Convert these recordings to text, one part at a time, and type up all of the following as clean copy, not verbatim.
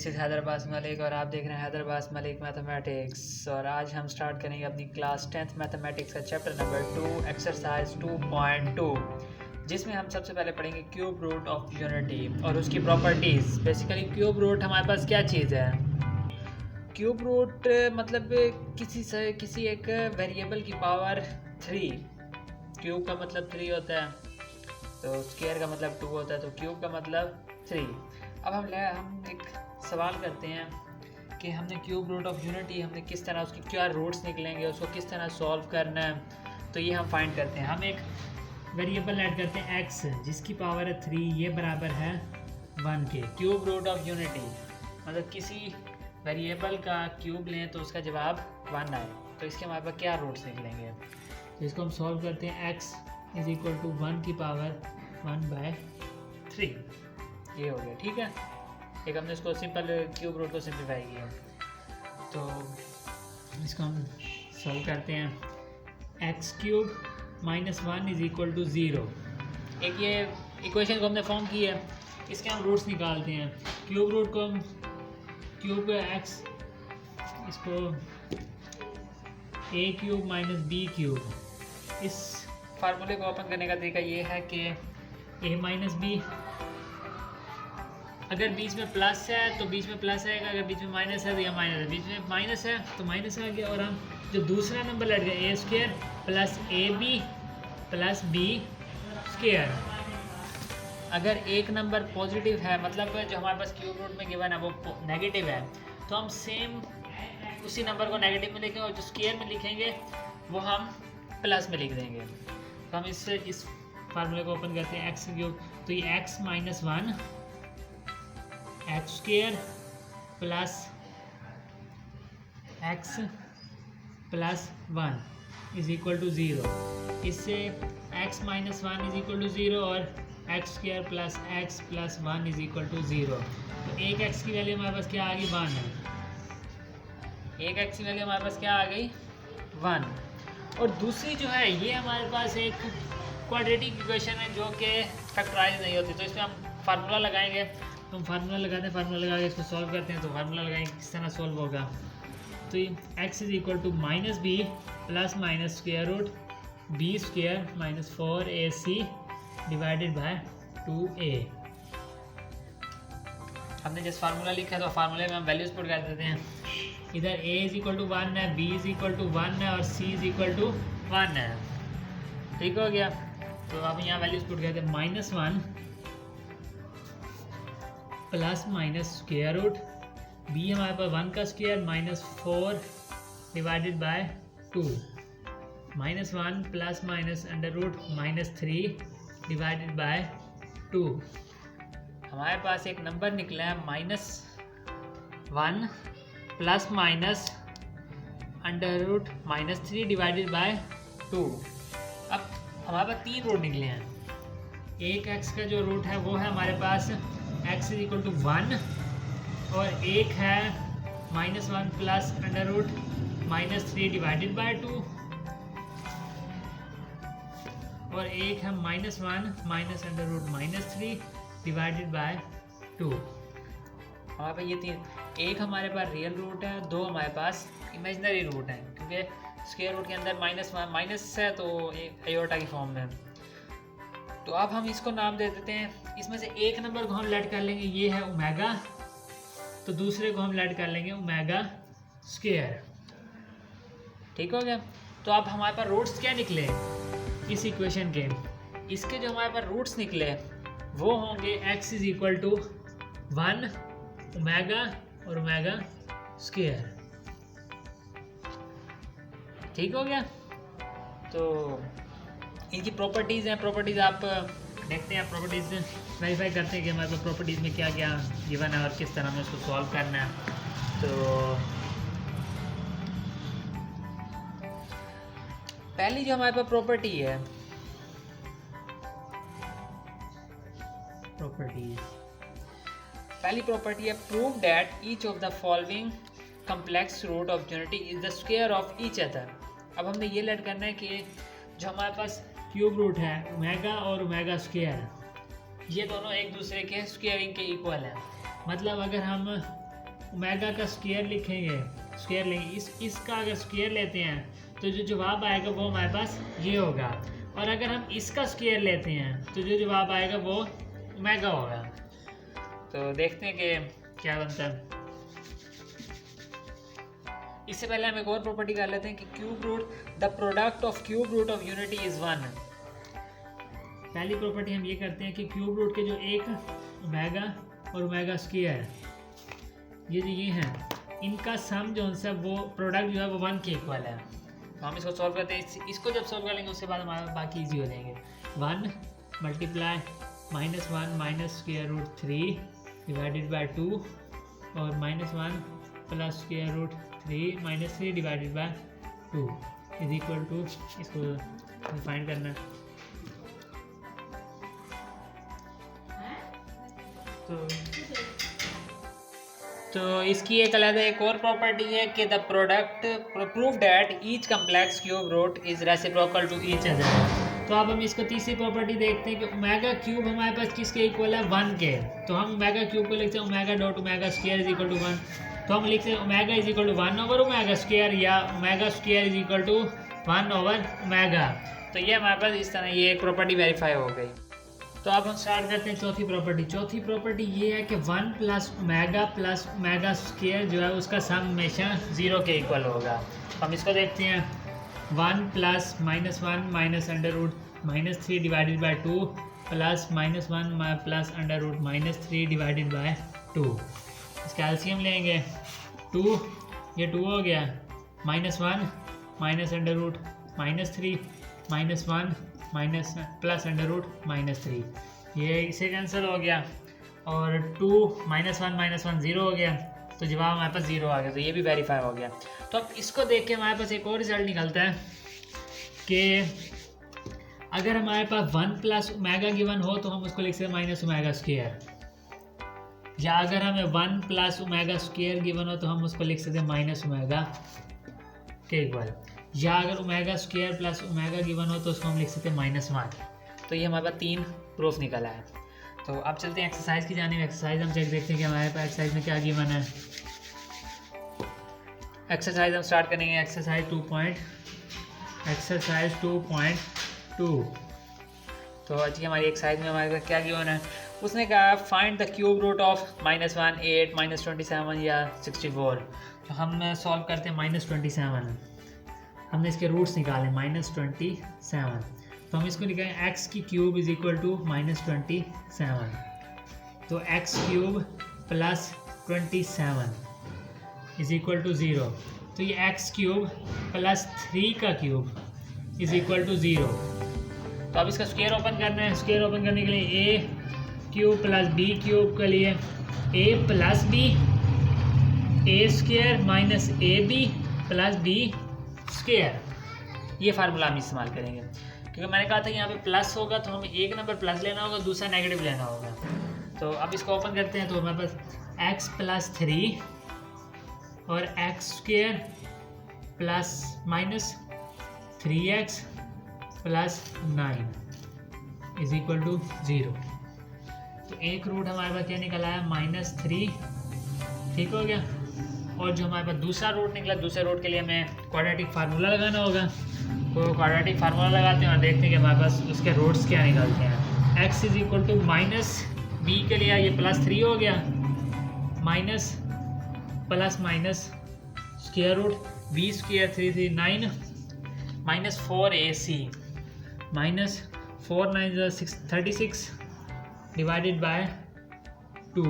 This is Hyderabad Malik और आप देख रहे हैं हैदराबाद मलिक मैथमेटिक्स। और आज हम स्टार्ट करेंगे अपनी क्लास 10th मैथमेटिक्स का चैप्टर नंबर 2 एक्सरसाइज 2.2, जिसमें हम सबसे पहले पढ़ेंगे क्यूब रूट ऑफ यूनिटी और उसकी प्रॉपर्टीज़। बेसिकली क्यूब रूट हमारे पास क्या चीज़ है? क्यूब रूट मतलब किसी एक वेरिएबल की पावर 3। क्यूब का मतलब 3 होता है, तो स्क्वायर का मतलब 2 होता है, तो क्यूब का मतलब 3। अब हम एक सवाल करते हैं कि हमने क्यूब रूट ऑफ यूनिटी हमने किस तरह उसकी क्या रूट्स निकलेंगे, उसको किस तरह सॉल्व करना है, तो ये हम फाइंड करते हैं। हम एक वेरिएबल ऐड करते हैं x, जिसकी पावर है 3, ये बराबर है 1 के। क्यूब रूट ऑफ यूनिटी मतलब किसी वेरिएबल का क्यूब लें तो उसका जवाब 1 आए, तो इसके हमारे पास क्या रूट्स निकलेंगे। तो इसको हम सॉल्व करते हैं। x इज इक्वल टू 1 की पावर 1/3, ये हो गया। ठीक है, एक हमने इसको सिंपल क्यूब रूट को सिंप्लीफाई किया, तो इसको हम सॉल्व करते हैं। X cube minus 1 is equal to 0। एक ये इक्वेशन को हमने फॉर्म की है, इसके हम रूट्स निकालते हैं। क्यूब रूट को हम क्यूब एक्स, इसको ए क्यूब माइनस बी क्यूब। इस फार्मूले को ओपन करने का तरीका ये है कि ए माइनस बी, अगर बीच में प्लस है तो बीच में प्लस आएगा, अगर बीच में माइनस है तो यह माइनस है, बीच में माइनस है तो माइनस आ गया। और हम जो दूसरा नंबर लड़ गया A square plus A B plus B square. अगर एक नंबर पॉजिटिव है, मतलब जो हमारे पास क्यूब रूट में गिवन है वो नेगेटिव है, तो हम सेम उसी नंबर को नेगेटिव में लिखेंगे और जो स्क्वायर में लिखेंगे वो हम प्लस में लिख देंगे। तो हम इस फार्मूले को ओपन करते हैं। एक्स क्यूब, तो ये x minus 1 x square plus x plus 1 is equal to 0। इससे x minus 1 is equal to 0 और x square plus x plus 1 is equal to 0। तो एक एक्स की वैल्यू हमारे पास क्या आ गई? 1 है। एक एक्स की वैल्यू हमारे पास क्या आ गई? 1। और दूसरी जो है ये हमारे पास एक क्वाड्रेटिक इक्वेशन है जो कि फैक्टराइज नहीं होती, तो इसमें हम फार्मूला लगाएंगे। तो हम फार्मूला लगाते हैं, फार्मूला लगा के इसको सॉल्व करते हैं। तो फार्मूला लगाएंगे किस तरह सॉल्व होगा। तो ये x is equal to minus B plus minus square root B square minus 4ac divided by 2a। हमने जिस फार्मूला लिखा है तो फार्मूले में हम वैल्यूज पुट कर देते हैं। इधर a इज इक्वल टू 1 है, b इज इक्वल टू 1 है और c इज इक्वल टू 1 है। ठीक हो गया। तो अब यहाँ वैल्यूज पुट करते हैं। -1 plus minus square root B हमारे पास 1 का स्क्वायर minus 4 divided by 2, -1 plus minus under root -3 divided by 2। हमारे पास एक नंबर निकला है -1 plus minus under root -3 divided by 2। अब हमारे पास 3 रूट निकले हैं। एक एक्स का जो रूट है वो है हमारे पास x इज इक्वल टू 1 और एक है -1 plus under root -3 divided by 2 और एक है -1 minus under root -3 divided by 2। हमारे पास ये 3, एक हमारे पास रियल रूट है, 2 हमारे पास इमेजिनरी रूट है, क्योंकि स्क्वायर रूट के अंदर -1 माइनस है तो आयोटा की फॉर्म में। तो अब हम इसको नाम दे देते हैं। इसमें से एक नंबर को हम लेट कर लेंगे, ये है ओमेगा, तो दूसरे को हम लेट कर लेंगे ओमेगा स्क्वायर। ठीक हो गया। तो अब हमारे पास रूट्स क्या निकले इस इक्वेशन के? इसके जो हमारे पास रूट्स निकले वो होंगे x is equal to 1 omega और ओमेगा स्क्वायर। ठीक हो गया। तो इनकी प्रॉपर्टीज़ हैं, प्रॉपर्टीज़ आप देखते हैं, प्रॉपर्टीज़ वेरीफाई करते हैं कि हमारे पास प्रॉपर्टीज़ में क्या क्या गिवन है और किस तरह में उसको सॉल्व करना है। तो पहली जो हमारे पास प्रॉपर्टी है, पहली प्रॉपर्टी है prove that each of the following complex root of unity is the square of each other. अब हमने ये लेट करना है कि जो हमारे पास क्यूब रूट है ओमेगा और ओमेगा स्क्वायर, ये दोनों एक दूसरे के स्क्वायरिंग के इक्वल है। मतलब अगर हम ओमेगा का स्क्वायर लिखेंगे, स्क्वायर लेंगे, इसका अगर स्क्वायर लेते हैं तो जो जवाब आएगा वो हमारे पास ये होगा, और अगर हम इसका स्क्वायर लेते हैं तो जो जवाब आएगा वो ओमेगा होगा। तो देखते हैं कि क्या बनता है। इससे पहले हम एक और प्रॉपर्टी कर लेते हैं कि cube root, the product of cube root of unity is 1। पहली प्रॉपर्टी हम ये करते हैं कि क्यूब रूट के जो एक ओमेगा और ओमेगा स्क्वायर ये जो ये हैं, इनका सम जो है वो प्रोडक्ट जो है वो 1 के इक्वल है। तो हम इसको सॉल्व करते हैं, इसको जब सॉल्व कर लेंगे उसके बाद हमारा बाकी इजी हो जाएंगे। 1 multiply -1 minus square root 3 divided by 2 और -1 plus square root 3 minus 3 divided by 2 is equal to, इसको फाइंड करना है। तो इसकी एक अलग एक और प्रॉपर्टी है कि the product prove that each complex cube root is reciprocal to each other. तो अब हम इसको तीसरी प्रॉपर्टी देखते हैं कि ओमेगा क्यूब हमारे पास किसके इक्वल है, 1 के। तो हम ओमेगा क्यूब को लिखते हैं omega dot omega square is equal to 1। तो हम लिखते हैं omega is equal to 1 over omega square, या omega square is equal to 1 over omega. तो ये हमारे पास इस तरह ये एक प्रॉपर्टी वेरीफाई हो गई। तो अब हम स्टार्ट करते हैं चौथी प्रॉपर्टी। चौथी प्रॉपर्टी ये है कि 1 प्लस ओमेगा स्क्वायर जो है उसका सम हमेशा 0 के इक्वल होगा। हम इसको देखते हैं। 1 plus -1 minus under root -3 divided by 2 plus -1 plus under root -3 divided by 2। इसका एलसीएम लेंगे 2, ये 2 हो गया, -1 minus under root -3 -1 minus plus under root -3, ये इसे कैंसिल हो गया, और 2 -1 0 हो गया, तो जवाब हमारे पास 0 आ गया। तो ये भी वेरीफाई हो गया। तो अब इसको देख के हमारे पास एक और रिजल्ट निकलता है कि अगर हमारे पास 1 प्लस ओमेगा गिवन हो तो हम उसको लिख सकते हैं माइनस ओमेगा स्क्वायर, या अगर हमें 1 प्लस ओमेगा स्क्वायर गिवन हो तो हम उसको लिख सकते हैं माइनस ओमेगा के इक्वल, या अगर omega square plus omega given हो तो उसको हम लिख सकते हैं -1। तो ये हमारे पास 3 प्रूफ निकला है। तो अब चलते हैं एक्सरसाइज की जानिब। एक्सरसाइज हम चेक देखते हैं कि हमारे पास एक्सरसाइज में क्या गिवन है। एक्सरसाइज हम स्टार्ट करेंगे। एक्सरसाइज 2.2। तो आज की हमारी एक्सरसाइज में हमारे पास क्या गिवन है, उसने कहा find the cube root of -1, 8, -27 या 64। तो हम सॉल्व करते हैं -27, हमने इसके रूट्स निकाले -27, तो हम इसको निकालें x की क्यूब इज इक्वल टू -27, तो x cube plus 27 is equal to 0। तो ये x क्यूब प्लस 3 का क्यूब इज इक्वल टू 0। तो अब इसका स्क्वायर ओपन करना है। स्क्वायर ओपन करने के लिए a cube plus b cube के लिए a plus b a square minus ab plus b square, ये फार्मूला हम इस्तेमाल करेंगे, क्योंकि मैंने कहा था यहाँ पे प्लस होगा तो हमें एक नंबर प्लस लेना होगा, दूसरा नेगेटिव लेना होगा। तो अब इसको ओपन करते हैं। तो हमारे पास x प्लस 3 और x square plus minus 3x plus 9 is equal to 0। तो एक रूट हमारे पास क्या निकला है -3, ठीक हो गया। और जो हमारे पास दूसरा रूट निकला, दूसरे रूट के लिए हमें क्वाड्रेटिक फार्मूला लगाना होगा। तो क्वाड्रेटिक फार्मूला लगाते हैं और देखते हैं कि हमारे पास उसके रूट्स क्या निकलते हैं। x is equal to -b के लिए ये +3 हो गया, minus plus minus square root b square 3 3 9 -4ac -4 9 36 divided by 2।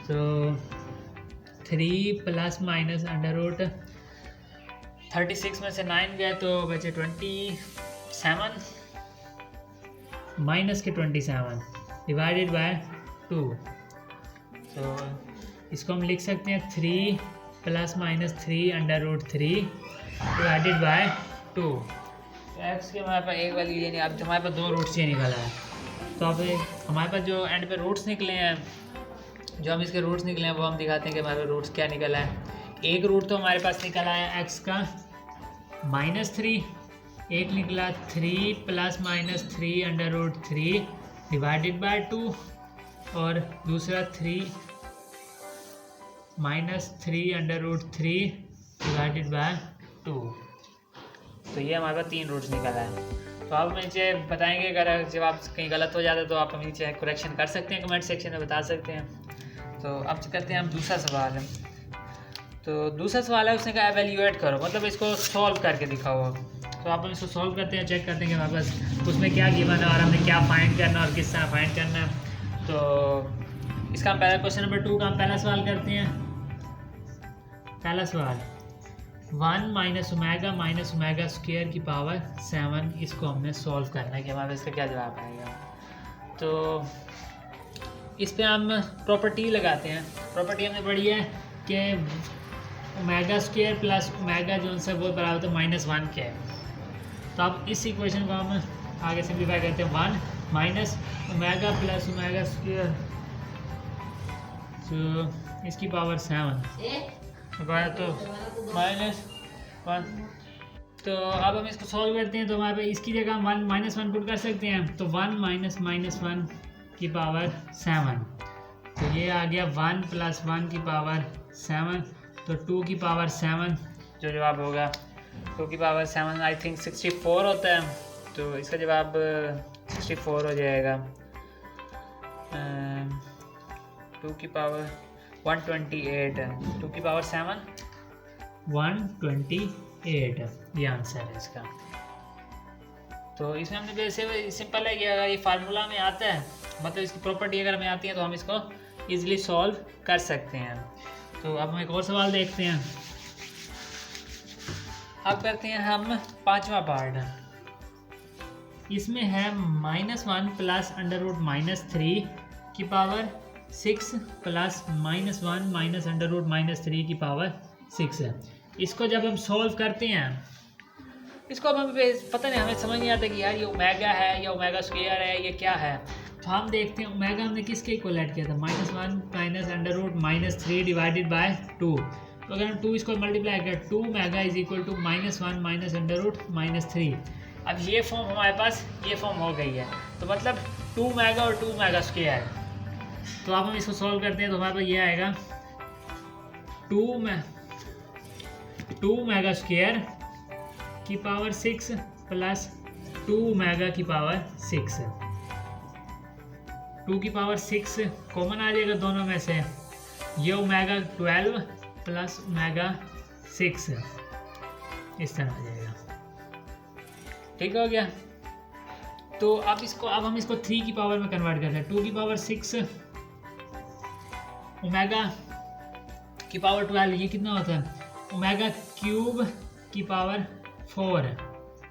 तो 3 प्लस माइनस अंडर रूट 36 में से 9 गए तो बचे 27 माइनस के 27 डिवाइडेड बाय 2। तो इसको हम लिख सकते हैं 3 plus minus 3 under root 3 divided by 2। X के हमारे पास एक वैल्यू ये नहीं, अब हमारे पास 2 रूट्स ये निकला है। तो अब हमारे पास जो एंड पे रूट्स निकले हैं, जो हम इसके रूट्स निकले हैं वो हम दिखाते हैं कि हमारे रूट्स क्या निकला है। एक रूट तो हमारे पास निकला है x का -3, एक निकला 3 plus minus 3 under root 3 divided by 2, और दूसरा 3 -3√3 डिवाइडेड बाय 2। तो ये हमारे पास 3 रूट्स निकला है। तो आप नीचे बताएंगे, अगर जब आप कहीं गलत हो जाता है तो आप नीचे करेक्शन कर सकते हैं, कमेंट सेक्शन में बता सकते हैं। तो अब करते हैं हम दूसरा सवाल। तो दूसरा सवाल है, उसने कहा एवेल्यूएट करो, मतलब इसको सॉल्व करके दिखाओ। तो आप इसको सॉल्व करते हैं, चेक करते हैं कि हमारे पास उसमें क्या गिवन है और हमने क्या फाइंड करना है और किस तरह फाइंड करना है। तो इसका हम पहला क्वेश्चन नंबर 2 का हम पहला सवाल करते हैं। पहला सवाल 1 - ओमेगा स्क्वायर की पावर 7, इसको हमने सॉल्व करना है कि हमारे इसका क्या जवाब आएगा। तो इस पे हम प्रॉपर्टी लगाते हैं। प्रॉपर्टी हमने पढ़ी है कि ओमेगा स्क्वायर प्लस ओमेगा जो है वो बराबर तो -1 के है। तो अब इस इक्वेशन को हम आगे सिंप्लीफाई करते हैं। 1 - ओमेगा प्लस ओमेगा स्क्वायर, तो इसकी पावर 7 तो -1। तो अब हम इसको सॉल्व करते हैं। तो हमारे पे इसकी जगह हम 1 - 1 पुट कर सकते हैं। तो 1 - -1 की पावर 7, तो ये आ गया 1 + 1 की पावर 7, तो 2 की पावर 7 जो जवाब होगा। 2 की पावर 7 आई थिंक 64 होता है, तो इसका जवाब 64 हो जाएगा। 2 की पावर 128 है, 2 की पावर 7 128 ये आंसर है इसका। तो इसमें हमने वैसे सिंपल है कि अगर ये फार्मूला में आता है, मतलब इसकी प्रॉपर्टी अगर हमें आती है, तो हम इसको इजीली सॉल्व कर सकते हैं। तो अब हम एक और सवाल देखते हैं। अब करते हैं हम 5वां पार्ट। इसमें है -1 + √-3 की पावर 6 + -1 - √-3 की पावर 6 है। इसको जब हम सॉल्व करते हैं, इसको अब हमें पता नहीं, हमें समझ नहीं आता कि यार ये ओमेगा है या ओमेगा स्क्वायर है, ये क्या है। तो हम देखते हैं ओमेगा हमने किसके इक्वल ऐड किया था, -1 - √-3 डिवाइडेड बाय 2। तो अगर हम 2 इसको मल्टीप्लाई करें, 2 ओमेगा इज इक्वल टू -1 - √-3। अब ये फॉर्म हमारे पास ये फॉर्म हो गई है, तो मतलब 2 ओमेगा और 2 ओमेगा स्क्वायर। तो अब हम इसको सॉल्व करते हैं, तो हमारे पास ये आएगा 2 ओमेगा स्क्वायर की पावर 6 प्लस 2 ओमेगा की पावर 6। 2 की पावर 6 कॉमन आ जाएगा दोनों में से, ये ओमेगा 12 प्लस ओमेगा 6 इस तरह आ जाएगा। ठीक हो गया। तो अब हम इसको 3 की पावर में कन्वर्ट करते हैं। 2 की पावर 6 ओमेगा की पावर 12, ये कितना होता है, ओमेगा क्यूब की पावर 4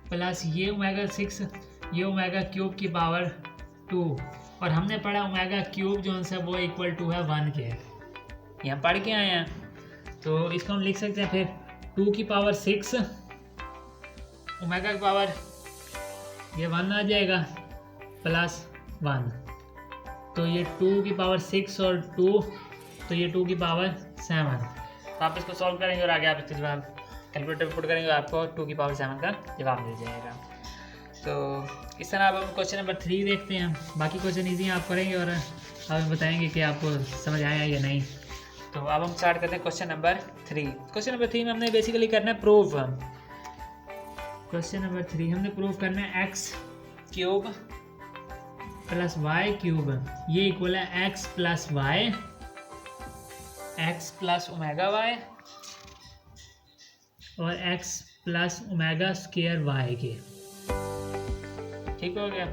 प्लस ये ओमेगा 6, ये ओमेगा क्यूब की पावर 2। और हमने पढ़ा ओमेगा क्यूब जो है वो इक्वल टू है 1 के, ये हम पढ़ के आए हैं। तो इसको हम लिख सकते हैं फिर 2 की पावर 6 ओमेगा की पावर ये 1 आ जाएगा प्लस 1, तो ये 2 की पावर 6 और 2, तो ये 2 की पावर 7। तो आप इसको सॉल्व करेंगे और आगे आप इसका जवाब कैलकुलेटर में पुट करेंगे, आपको 2 की पावर 7 का जवाब मिल जाएगा। तो इस तरह अब हम क्वेश्चन नंबर 3 देखते हैं। बाकी क्वेश्चन ईजी आप करेंगे और आप बताएंगे कि आपको समझ आया या नहीं। तो अब हम स्टार्ट करते हैं क्वेश्चन नंबर 3। क्वेश्चन नंबर 3 में हमने बेसिकली करना है प्रूफ। क्वेश्चन नंबर 3 हमने प्रूफ करना है x³ प्लस y³ ये इक्वल है x plus y, x plus omega y और x plus omega square y के। ठीक हो गया।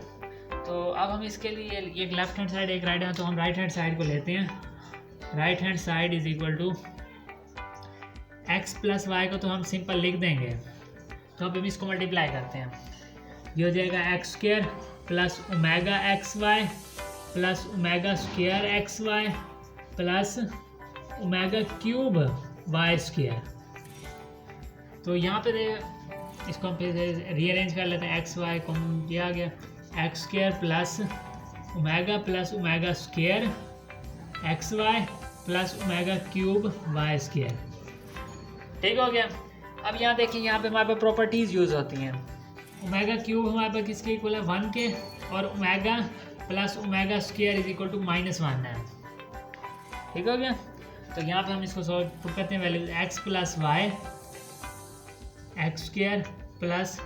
तो अब हम इसके लिए एक लेफ्ट हैंड साइड एक राइट हैंड, तो हम राइट हैंड साइड को लेते हैं। Right hand side is equal to x plus Y को तो हम सिंपल लिख देंगे, तो अब हम इसको मल्टीप्लाई करते हैं। ये हो जाएगा x² plus omega xy plus omega square xy plus omega cube y²। तो यहाँ पे इसको हम फिर रीअरेंज कर लेते हैं। xy को ये आ गया x² plus omega square xy plus omega cube y²। ठीक हो गया। अब यहाँ देखिए, यहाँ पे हमारे पास प्रॉपर्टीज़ यूज़ होती हैं। ओमेगा क्यूब हमारे पास किसके इक्वल है 1 के, और omega plus omega square is equal to -1 है। ठीक हो गया। तो यहाँ पे हम इसको सॉल्व पुट करते हैं values x plus Y x square plus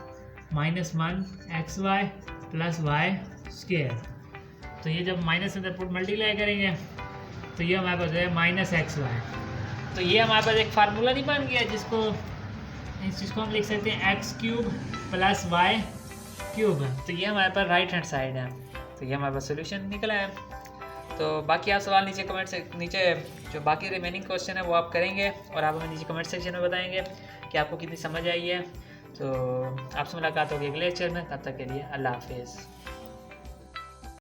-1 XY plus Y square. तो ये जब माइनस अंदर पुट मल्टीप्लाई करेंगे तो ये हमारे पास है -XY। तो ये हमारे पास एक फार्मूला नहीं बन गया जिसको इस चीज़ को हम लिख सकते हैं x³ प्लस y³। तो ये हमारे पास राइट हैंड साइड है, तो ये हमारे पास सोल्यूशन निकला है। तो बाकी आप सवाल नीचे कमेंट से नीचे जो बाकी रिमेनिंग क्वेश्चन है वो आप करेंगे और आप हमें नीचे कमेंट सेक्शन में बताएंगे कि आपको कितनी समझ आई है। तो आपसे मुलाकात होगी अगले लेक्चर में, तब तक के लिए अल्लाह हाफिज़।